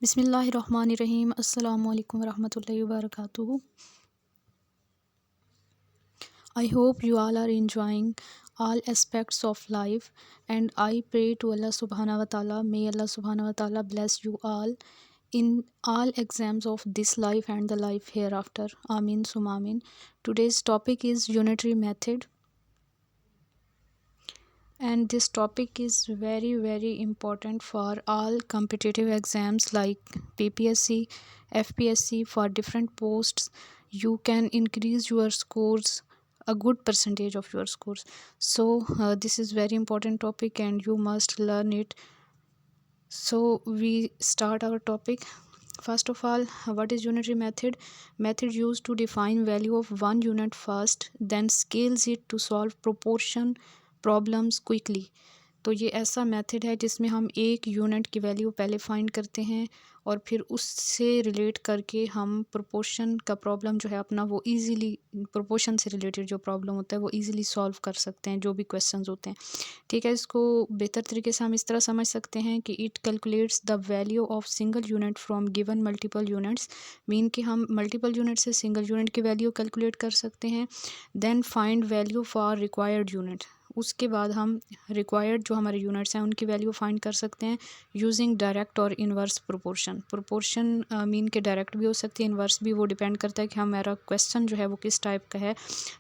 बिस्मिल्लाहिर्रहमानिर्रहीम। अस्सलामु अलैकुम वरहमतुल्लाहि वबरकातुहू। I hope you all are enjoying all aspects of life, and I pray to Allah subhanahu wa ta'ala, may Allah subhanahu wa ta'ala bless you all in all exams of this life and the life hereafter. Amin summa amin. Today's topic is unitary method, and this topic is very important for all competitive exams like PPSC, FPSC. For different posts you can increase your scores, a good percentage of your scores. So this is very important topic and you must learn it. So we start our topic. First of all, what is unitary method? Method used to define value of one unit first, then scales it to solve proportion problems quickly. तो ये ऐसा method है जिसमें हम एक unit की value पहले find करते हैं और फिर उससे रिलेट करके हम प्रोपोर्शन का प्रॉब्लम जो है अपना वो इजीली, प्रोपोर्शन से रिलेटेड जो प्रॉब्लम होता है वो इजीली सॉल्व कर सकते हैं, जो भी क्वेश्चंस होते हैं। ठीक है, इसको बेहतर तरीके से हम इस तरह समझ सकते हैं कि it calculates the value of single unit from given multiple units. Mean कि हम मल्टीपल यूनिट से सिंगल यूनिट की वैल्यू कैलकुलेट कर सकते हैं। Then find value for required unit, उसके बाद हम रिक्वायर्ड जो हमारे यूनिट्स हैं उनकी वैल्यू फाइंड कर सकते हैं यूजिंग डायरेक्ट और इन्वर्स प्रोपोर्शन। प्रोपोर्शन मीन के डायरेक्ट भी हो सकती है, इन्वर्स भी। वो डिपेंड करता है कि हमारा क्वेश्चन जो है वो किस टाइप का है,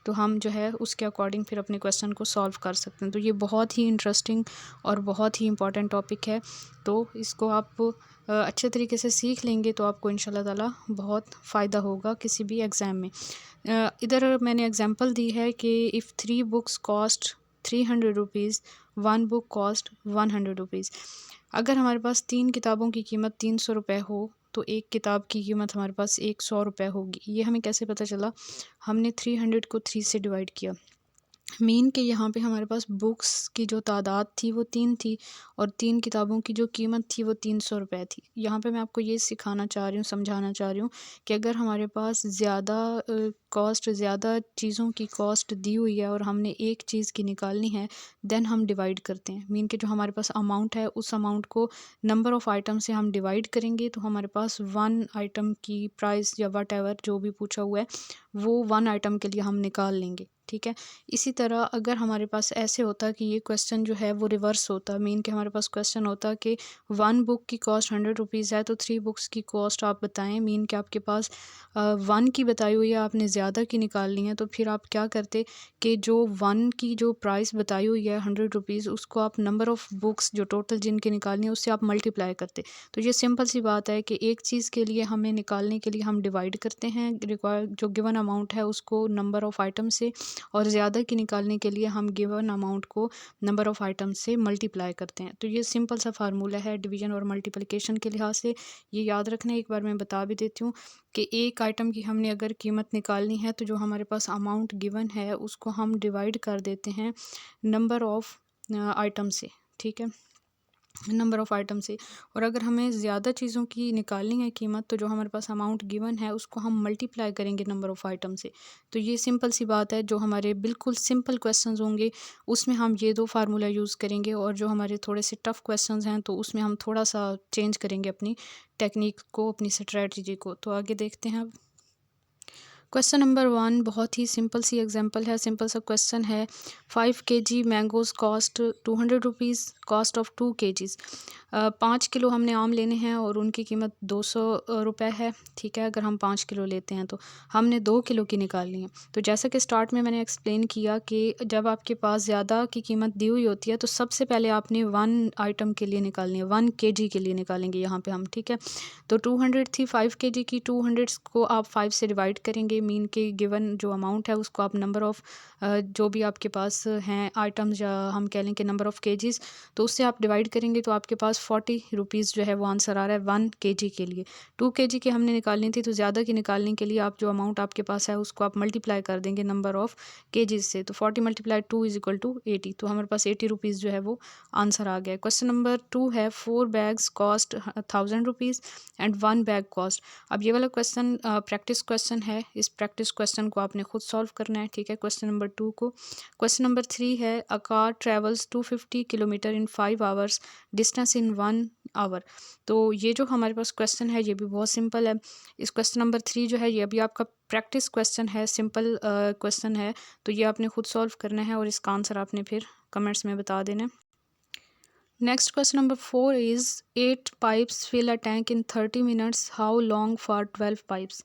तो हम जो है उसके अकॉर्डिंग फिर अपने क्वेश्चन को सॉल्व कर सकते हैं। तो ये बहुत ही इंटरेस्टिंग और बहुत ही इंपॉर्टेंट टॉपिक है। तो इसको आप अच्छे तरीके से सीख लेंगे तो आपको इंशाल्लाह ताला बहुत फ़ायदा होगा किसी भी एग्ज़ाम में। इधर मैंने एग्जांपल दी है कि if 3 books cost 300 rupees, 1 book cost 100 rupees. अगर हमारे पास 3 किताबों की कीमत 300 रुपये हो तो एक किताब की कीमत हमारे पास 100 रुपये होगी। ये हमें कैसे पता चला? हमने 300 को 3 से डिवाइड किया। मीन के यहाँ पे हमारे पास बुक्स की जो तादाद थी वो 3 थी और 3 किताबों की जो कीमत थी वो 300 रुपये थी। यहाँ पे मैं आपको ये सिखाना चाह रही हूँ, समझाना चाह रही हूँ कि अगर हमारे पास ज़्यादा चीज़ों की कॉस्ट दी हुई है और हमने एक चीज़ की निकालनी है, देन हम डिवाइड करते हैं। मीन के जो हमारे पास अमाउंट है उस अमाउंट को नंबर ऑफ़ आइटम से हम डिवाइड करेंगे तो हमारे पास 1 आइटम की प्राइस या वट एवर जो भी पूछा हुआ है वो 1 आइटम के लिए हम निकाल लेंगे। ठीक है, इसी तरह अगर हमारे पास ऐसे होता कि ये क्वेश्चन जो है वो रिवर्स होता, मीन कि हमारे पास क्वेश्चन होता कि 1 बुक की कॉस्ट 100 रुपीज़ है तो 3 बुक्स की कॉस्ट आप बताएं। मीन कि आपके पास 1 की बताई हुई है, आपने ज़्यादा की निकालनी है, तो फिर आप क्या करते कि जो 1 की जो प्राइस बताई हुई है 100 रुपीज़, उसको आप नंबर ऑफ़ बुक्स जो टोटल जिनकी निकालनी है उससे आप मल्टीप्लाई करते। तो ये सिंपल सी बात है कि एक चीज़ के लिए हमें निकालने के लिए हम डिवाइड करते हैं रिक्वायर जो गिवन अमाउंट है उसको नंबर ऑफ़ आइटम से, और ज़्यादा की निकालने के लिए हम गिवन अमाउंट को नंबर ऑफ़ आइटम से मल्टीप्लाई करते हैं। तो ये सिंपल सा फार्मूला है डिवीज़न और मल्टीप्लिकेशन के लिहाज से, ये याद रखना। एक बार मैं बता भी देती हूँ कि एक आइटम की हमने अगर कीमत निकालनी है तो जो हमारे पास अमाउंट गिवन है उसको हम डिवाइड कर देते हैं नंबर ऑफ़ आइटम से। ठीक है, नंबर ऑफ़ आइटम से। और अगर हमें ज़्यादा चीज़ों की निकालनी है कीमत तो जो हमारे पास अमाउंट गिवन है उसको हम मल्टीप्लाई करेंगे नंबर ऑफ़ आइटम से। तो ये सिंपल सी बात है। जो हमारे बिल्कुल सिंपल क्वेश्चंस होंगे उसमें हम ये 2 फार्मूला यूज़ करेंगे, और जो हमारे थोड़े से टफ़ क्वेश्चंस हैं तो उसमें हम थोड़ा सा चेंज करेंगे अपनी टेक्निक को, अपनी स्ट्रेटजी को। तो आगे देखते हैं अब। क्वेश्चन नंबर 1 बहुत ही सिंपल सी एग्जांपल है, सिंपल सा क्वेश्चन है। 5 kg mangoes cost 200 rupees, cost of 2 kgs। 5 kilo हमने आम लेने हैं और उनकी कीमत 200 रुपये है। ठीक है, अगर हम 5 किलो लेते हैं तो हमने 2 किलो की निकालनी है। तो जैसा कि स्टार्ट में मैंने एक्सप्लेन किया कि जब आपके पास ज़्यादा की कीमत दी हुई होती है तो सबसे पहले आपने 1 आइटम के लिए निकालनी है, 1 kg के लिए निकालेंगे यहाँ पे हम। ठीक है, तो 200 थी 5 kg की, 200 को आप 5 से डिवाइड करेंगे। मीन के गिवन जो अमाउंट है उसको आप नंबर ऑफ़ जो भी आपके पास हैं आइटम्स, या हम कह लें कि नंबर ऑफ़ केजीज़, तो उससे आप डिवाइड करेंगे तो आपके पास 40 रुपीज़ जो है वो आंसर आ रहा है 1 kg के लिए। 2 kg की हमने निकालनी थी तो ज़्यादा की निकालने के लिए आप जो अमाउंट आपके पास है उसको आप मल्टीप्लाई कर देंगे नंबर ऑफ़ केजीज़ से। तो 40 × 2 = 80, तो हमारे पास 80 रुपीज़ जो है वो आंसर आ गया। क्वेश्चन नंबर 2 है 4 bags cost 1000 rupees and 1 bag cost. अब ये वाला क्वेश्चन प्रैक्टिस क्वेश्चन है, इस प्रैक्टिस क्वेश्चन को आपने खुद सॉल्व करना है। ठीक है, क्वेश्चन नंबर 2 को। क्वेश्चन नंबर 3 है a car travels 250 kilometre in 5 hours, distance in 1 hour. तो ये जो हमारे पास क्वेश्चन है ये भी बहुत सिंपल है। इस क्वेश्चन नंबर 3 जो है ये अभी आपका प्रैक्टिस क्वेश्चन है, सिंपल क्वेश्चन है, तो ये आपने खुद सॉल्व करना है और इसका आंसर आपने फिर कमेंट्स में बता देना है। Next question number 4 is 8 pipes fill a tank in 30 minutes, how long for 12 pipes.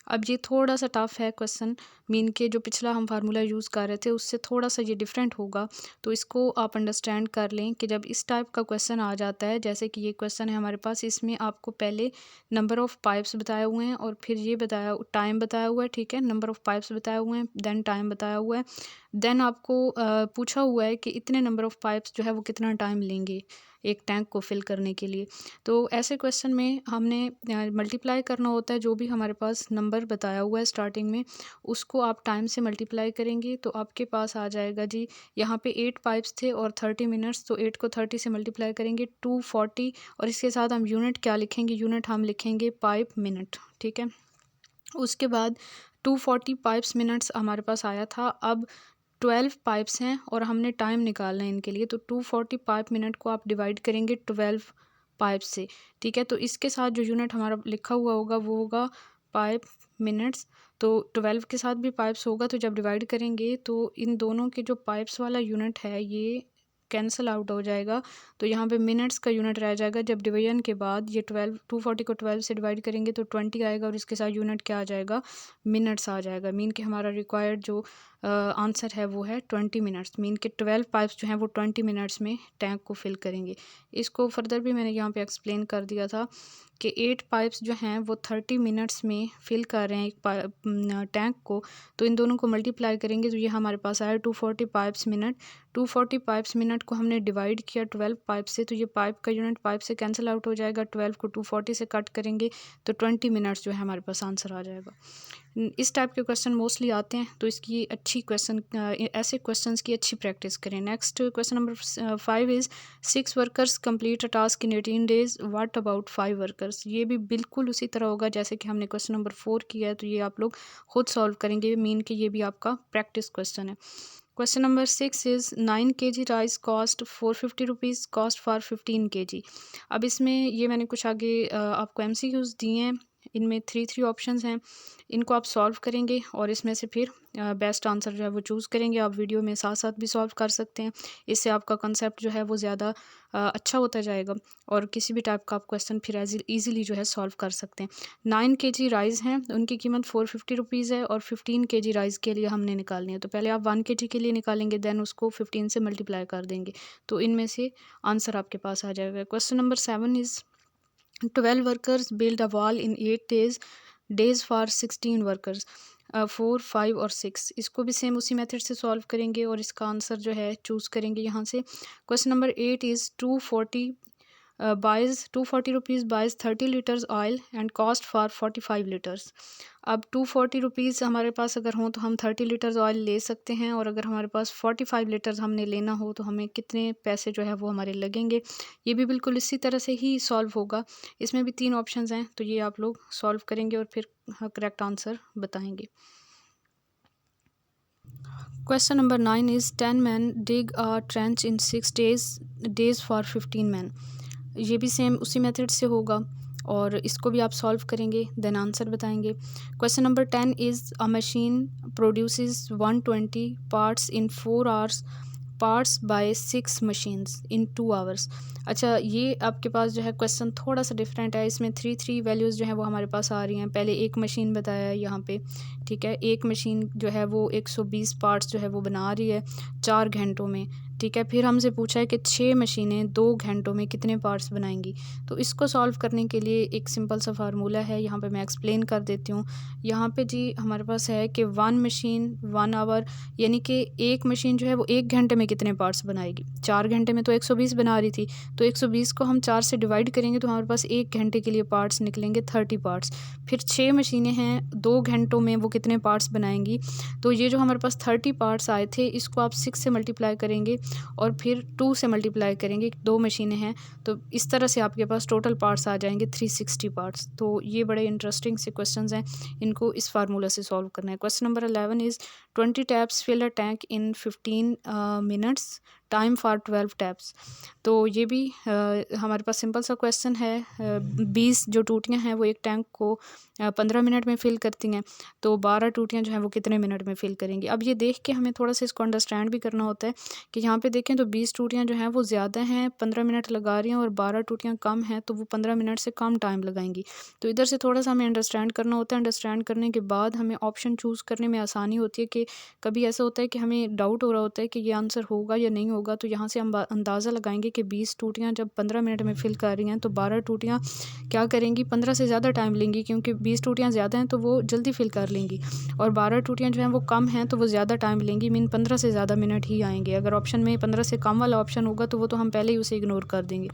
अब ये थोड़ा सा टफ है क्वेश्चन, मीन के जो पिछला हम फार्मूला यूज़ कर रहे थे उससे थोड़ा सा ये डिफरेंट होगा, तो इसको आप अंडरस्टैंड कर लें कि जब इस टाइप का क्वेश्चन आ जाता है, जैसे कि ये क्वेश्चन है हमारे पास, इसमें आपको पहले नंबर ऑफ़ पाइप्स बताए हुए हैं और फिर ये बताया टाइम बताया हुआ है, ठीक है, नंबर ऑफ़ पाइप्स बताए हुए हैं, देन टाइम बताया हुआ है, देन आपको पूछा हुआ है कि इतने नंबर ऑफ़ पाइप्स जो है वो कितना टाइम लेंगे एक टैंक को फिल करने के लिए। तो ऐसे क्वेश्चन में हमने मल्टीप्लाई करना होता है, जो भी हमारे पास नंबर बताया हुआ है स्टार्टिंग में उसको आप टाइम से मल्टीप्लाई करेंगे तो आपके पास आ जाएगा जी, यहाँ पे 8 पाइप्स थे और 30 मिनट्स, तो 8 को 30 से मल्टीप्लाई करेंगे 240, और इसके साथ हम यूनिट क्या लिखेंगे, यूनिट हम लिखेंगे पाइप मिनट, ठीक है। उसके बाद 240 पाइप्स मिनट्स हमारे पास आया था। अब 12 पाइप्स हैं और हमने टाइम निकालना है इनके लिए, तो 240 पाइप मिनट को आप डिवाइड करेंगे 12 पाइप से, ठीक है। तो इसके साथ जो यूनिट हमारा लिखा हुआ होगा वो होगा पाइप मिनट्स, तो 12 के साथ भी पाइप्स होगा, तो जब डिवाइड करेंगे तो इन दोनों के जो पाइप्स वाला यूनिट है ये कैंसिल आउट हो जाएगा, तो यहाँ पे मिनट्स का यूनिट रह जाएगा। जब डिवीजन के बाद ये 240 को 12 से डिवाइड करेंगे तो 20 आएगा और इसके साथ यूनिट क्या आ जाएगा, मिनट्स आ जाएगा। मीन कि हमारा रिक्वायर्ड जो आंसर है वो है 20 मिनट्स, मीन कि 12 पाइप्स जो हैं वो 20 मिनट्स में टैंक को फिल करेंगे। इसको फर्दर भी मैंने यहाँ पे एक्सप्लेन कर दिया था कि 8 पाइप्स जो हैं वो 30 मिनट्स में फिल कर रहे हैं एक टैंक को, तो इन दोनों को मल्टीप्लाई करेंगे तो ये हमारे पास आया 240 पाइप्स मिनट। 240 पाइप्स मिनट को हमने डिवाइड किया 12 पाइप से, तो ये पाइप का यूनिट पाइप से कैंसिल आउट हो जाएगा, 12 को 240 से कट करेंगे तो 20 मिनट्स जो है हमारे पास आंसर आ जाएगा। इस टाइप के क्वेश्चन मोस्टली आते हैं, तो इसकी अच्छी ऐसे क्वेश्चंस की अच्छी प्रैक्टिस करें। Next question number 5 is 6 workers complete a task in 18 days, what about 5 workers. ये भी बिल्कुल उसी तरह होगा जैसे कि हमने क्वेश्चन नंबर 4 किया है, तो ये आप लोग खुद सॉल्व करेंगे, मीन कि ये भी आपका प्रैक्टिस क्वेश्चन है। Question number 6 is 9 kg rice cost 450 rupees, cost for 15 kg। अब इसमें ये मैंने कुछ आगे आपको MCQs दिए हैं, इनमें 3 ऑप्शंस हैं, इनको आप सॉल्व करेंगे और इसमें से फिर बेस्ट आंसर जो है वो चूज़ करेंगे। आप वीडियो में साथ साथ भी सॉल्व कर सकते हैं, इससे आपका कंसेप्ट जो है वो ज़्यादा अच्छा होता जाएगा और किसी भी टाइप का आप क्वेश्चन फिर ईजिली जो है सॉल्व कर सकते हैं। 9 kg राइस हैं, उनकी कीमत 450 रुपीज़ है और 15 kg राइस के लिए हमने निकालनी है, तो पहले आप 1 kg के लिए निकालेंगे, देन उसको 15 से मल्टीप्लाई कर देंगे, तो इनमें से आंसर आपके पास आ जाएगा। Question number 7 is 12 workers build a wall in 8 days for 16 workers, 4, 5 और 6। इसको भी सेम उसी मेथड से सॉल्व करेंगे और इसका आंसर जो है चूज़ करेंगे यहाँ से। Question number 8 is 240 rupees buys 30 litres oil and cost for 45 litres. अब 240 रुपीज़ हमारे पास अगर हों तो हम 30 लीटर्स ऑयल ले सकते हैं, और अगर हमारे पास 45 लीटर्स हमने लेना हो तो हमें कितने पैसे जो है वो हमारे लगेंगे। ये भी बिल्कुल इसी तरह से ही सॉल्व होगा। इसमें भी 3 ऑप्शंस हैं, तो ये आप लोग सॉल्व करेंगे और फिर करेक्ट आंसर बताएंगे। Question number 9 is 10 man dig a trench in 6 days for 15 man. ये भी सेम उसी मेथड से होगा और इसको भी आप सॉल्व करेंगे, देन आंसर बताएंगे। Question number 10 is a machine produces 120 parts in 4 hours, parts bye 6 machines in 2 hours. अच्छा, ये आपके पास जो है क्वेश्चन थोड़ा सा डिफरेंट है, इसमें 3 वैल्यूज़ जो है वो हमारे पास आ रही हैं। पहले एक मशीन बताया है यहाँ पे, ठीक है, एक मशीन जो है वो 120 पार्ट्स जो है वो बना रही है 4 घंटों में, ठीक है। फिर हमसे पूछा है कि 6 मशीनें 2 घंटों में कितने पार्ट्स बनाएंगी। तो इसको सॉल्व करने के लिए एक सिंपल सा फार्मूला है, यहाँ पे मैं एक्सप्लेन कर देती हूँ। यहाँ पे जी हमारे पास है कि 1 मशीन 1 आवर, यानी कि एक मशीन जो है वो 1 घंटे में कितने पार्ट्स बनाएगी। 4 घंटे में तो 120 बना रही थी, तो 120 को हम 4 से डिवाइड करेंगे तो हमारे पास 1 घंटे के लिए पार्ट्स निकलेंगे 30 पार्ट्स। फिर 6 मशीनें हैं, 2 घंटों में वो कितने पार्ट्स बनाएंगी। तो ये जो हमारे पास 30 पार्ट्स आए थे, इसको आप 6 से मल्टीप्लाई करेंगे और फिर 2 से मल्टीप्लाई करेंगे, 2 मशीनें हैं, तो इस तरह से आपके पास टोटल पार्ट्स आ जाएंगे 360 पार्ट्स। तो ये बड़े इंटरेस्टिंग से क्वेश्चंस हैं, इनको इस फार्मूला से सॉल्व करना है। Question number 11 is 20 taps fill a tank in 15 minutes, time for 12 taps. तो ये भी हमारे पास सिंपल सा क्वेश्चन है। 20 जो टूटियाँ हैं वो एक टैंक को 15 मिनट में फ़िल करती हैं, तो 12 टूटियाँ जो हैं वो कितने मिनट में फ़िल करेंगी। अब ये देख के हमें थोड़ा सा इसको अंडरस्टैंड भी करना होता है कि यहाँ पे देखें तो 20 टूटियाँ जो हैं वो ज़्यादा हैं, 15 मिनट लगा रही हैं, और 12 टूटियाँ कम हैं तो वो 15 मिनट से कम टाइम लगाएंगी। तो इधर से थोड़ा सा हमें अंडरस्टैंड करना होता है। अंडरस्टैंड करने के बाद हमें ऑप्शन चूज़ करने में आसानी होती है कि कभी ऐसा होता है कि हमें डाउट हो रहा होता है कि ये आंसर होगा या नहीं होगा, तो यहाँ से हम अंदाज़ा लगाएंगे कि 20 टूटियाँ जब 15 मिनट में फ़िल कर रही हैं तो 12 टूटियाँ क्या करेंगी, 15 से ज़्यादा टाइम लेंगी, क्योंकि 20 टूटियाँ ज़्यादा हैं तो वो जल्दी फ़िल कर लेंगी, और 12 टूटियाँ जो हैं वो कम हैं तो वो ज़्यादा टाइम लेंगी, मीन 15 से ज़्यादा मिनट ही आएंगे। अगर ऑप्शन में 15 से कम वाला ऑप्शन होगा तो वो तो हम पहले ही उसे इग्नोर कर देंगे।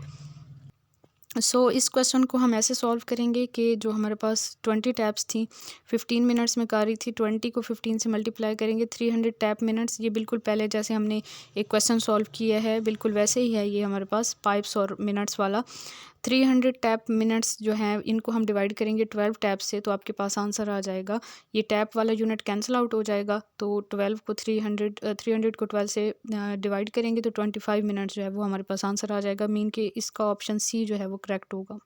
इस क्वेश्चन को हम ऐसे सॉल्व करेंगे कि जो हमारे पास 20 टैप्स थी, 15 मिनट्स में कर रही थी, 20 को 15 से मल्टीप्लाई करेंगे, 300 टैप मिनट्स। ये बिल्कुल पहले जैसे हमने एक क्वेश्चन सॉल्व किया है बिल्कुल वैसे ही है ये हमारे पास पाइप्स और मिनट्स वाला। 300 टैप मिनट्स जो हैं इनको हम डिवाइड करेंगे 12 टैप से, तो आपके पास आंसर आ जाएगा। ये टैप वाला यूनिट कैंसिल आउट हो जाएगा, तो 12 को 300 को 12 से डिवाइड करेंगे तो 25 मिनट्स जो है वो हमारे पास आंसर आ जाएगा। मीन कि इसका ऑप्शन सी जो है वो करेक्ट होगा।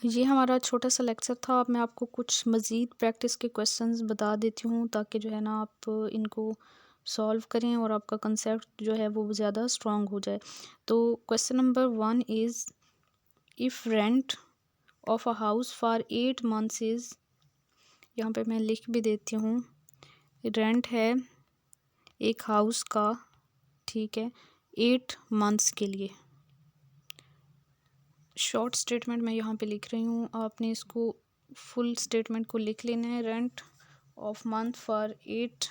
ये हमारा छोटा सा लेक्चर था। अब मैं आपको कुछ मज़ीद प्रैक्टिस के क्वेश्चंस बता देती हूँ ताकि जो है ना आप इनको सॉल्व करें और आपका कंसेप्ट जो है वो ज़्यादा स्ट्रॉन्ग हो जाए। तो question number 1 is if rent of a house for 8 months is, यहाँ पे मैं लिख भी देती हूँ, रेंट है एक हाउस का, ठीक है, 8 मंथ्स के लिए। शॉर्ट स्टेटमेंट मैं यहाँ पे लिख रही हूँ, आपने इसको फुल स्टेटमेंट को लिख लेना है। Rent of month for 8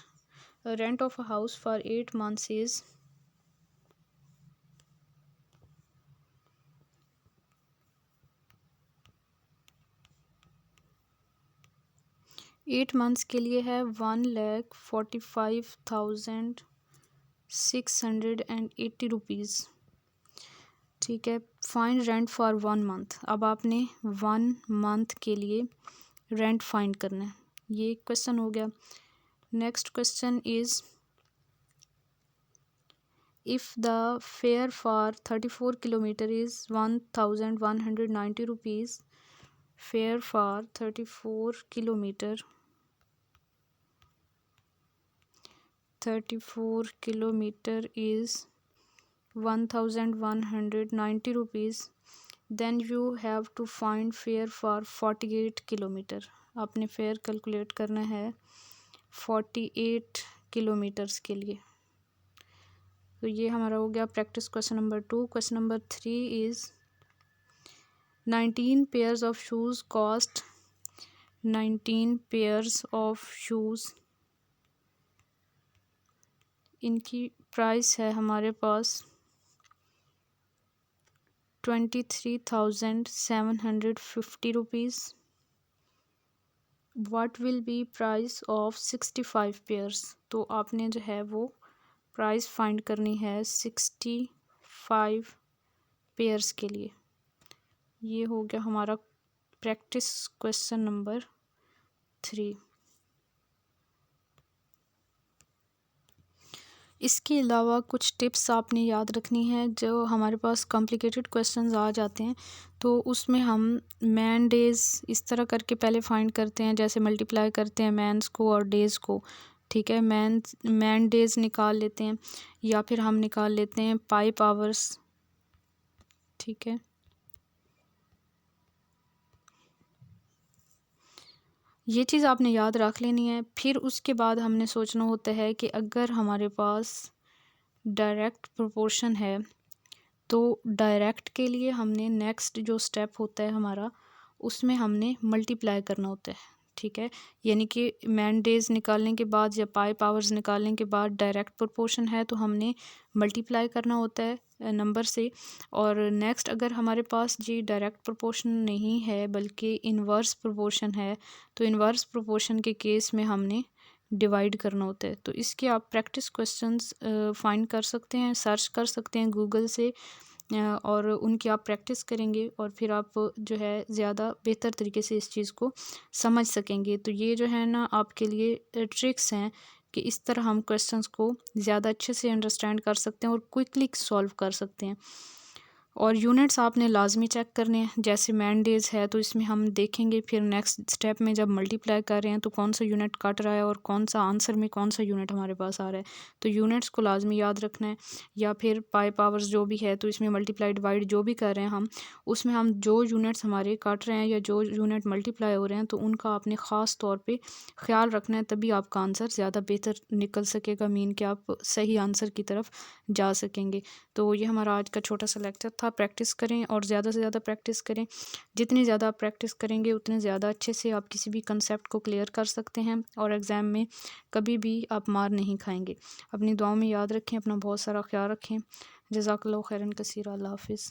rent of a house for 8 months is 8 months के लिए है 1,45,680 रुपीज़, ठीक है। Find rent for 1 month. अब आपने 1 मंथ के लिए रेंट फाइंड करना है। ये क्वेश्चन हो गया। Next question is if the fair for 34 kilometre is 1,190 rupees, fair for 34 kilometre 34 kilometer is 1,190 rupees, then you have to find fare for 48 kilometre. आपने फेयर कैलकुलेट करना है 48 किलोमीटर्स के लिए। तो ये हमारा हो गया practice question number 2। Question number 3 is 19 pairs of shoes cost 19 pairs of shoes, इनकी प्राइस है हमारे पास 23,750 rupees. What will be price of 65 pairs. तो आपने जो है वो प्राइस फाइंड करनी है 65 पेयर्स के लिए। ये हो गया हमारा प्रैक्टिस क्वेश्चन नंबर 3। इसके अलावा कुछ टिप्स आपने याद रखनी है। जो हमारे पास कॉम्प्लिकेटेड क्वेश्चंस आ जाते हैं तो उसमें हम मैन डेज़ इस तरह करके पहले फाइंड करते हैं, जैसे मल्टीप्लाई करते हैं मैंस को और डेज़ को, ठीक है। मैन डेज़ निकाल लेते हैं, या फिर हम निकाल लेते हैं पाइप आवर्स, ठीक है। ये चीज़ आपने याद रख लेनी है। फिर उसके बाद हमने सोचना होता है कि अगर हमारे पास डायरेक्ट प्रोपोर्शन है तो डायरेक्ट के लिए हमने नेक्स्ट जो स्टेप होता है हमारा, उसमें हमने मल्टीप्लाई करना होता है, ठीक है। यानी कि मैन डेज़ निकालने के बाद या पाइप आवर्स निकालने के बाद डायरेक्ट प्रोपोर्शन है तो हमने मल्टीप्लाई करना होता है नंबर से। और नेक्स्ट अगर हमारे पास जी डायरेक्ट प्रोपोर्शन नहीं है बल्कि इन्वर्स प्रोपोर्शन है, तो इन्वर्स प्रोपोर्शन के केस में हमने डिवाइड करना होता है। तो इसके आप प्रैक्टिस क्वेश्चंस फाइंड कर सकते हैं, सर्च कर सकते हैं गूगल से, और उनकी आप प्रैक्टिस करेंगे और फिर आप जो है ज़्यादा बेहतर तरीके से इस चीज़ को समझ सकेंगे। तो ये जो है ना आपके लिए ट्रिक्स हैं कि इस तरह हम क्वेश्चंस को ज़्यादा अच्छे से अंडरस्टैंड कर सकते हैं और क्विकली सॉल्व कर सकते हैं। और यूनिट्स आपने लाजमी चेक करने हैं, जैसे मैन डेज है तो इसमें हम देखेंगे फिर नेक्स्ट स्टेप में जब मल्टीप्लाई कर रहे हैं तो कौन सा यूनिट कट रहा है और कौन सा आंसर में कौन सा यूनिट हमारे पास आ रहा है। तो यूनिट्स को लाजमी याद रखना है। या फिर पाई पावर्स जो भी है तो इसमें मल्टीप्लाई डिवाइड जो भी कर रहे हैं हम, उसमें हम जो यूनिट्स हमारे काट रहे हैं या जो यूनिट मल्टीप्लाई हो रहे हैं तो उनका आपने ख़ास तौर पर ख्याल रखना है, तभी आपका आंसर ज़्यादा बेहतर निकल सकेगा, मीन कि आप सही आंसर की तरफ जा सकेंगे। तो ये हमारा आज का छोटा सा लेक्चर था। प्रैक्टिस करें और ज़्यादा से ज़्यादा प्रैक्टिस करें। जितनी ज़्यादा आप प्रैक्टिस करेंगे उतने ज़्यादा अच्छे से आप किसी भी कंसेप्ट को क्लियर कर सकते हैं और एग्ज़ाम में कभी भी आप मार नहीं खाएंगे। अपनी दुआओं में याद रखें, अपना बहुत सारा ख्याल रखें। जज़ाकल्लाहु खैरन कसीरा। अल्लाह हाफ़िज़।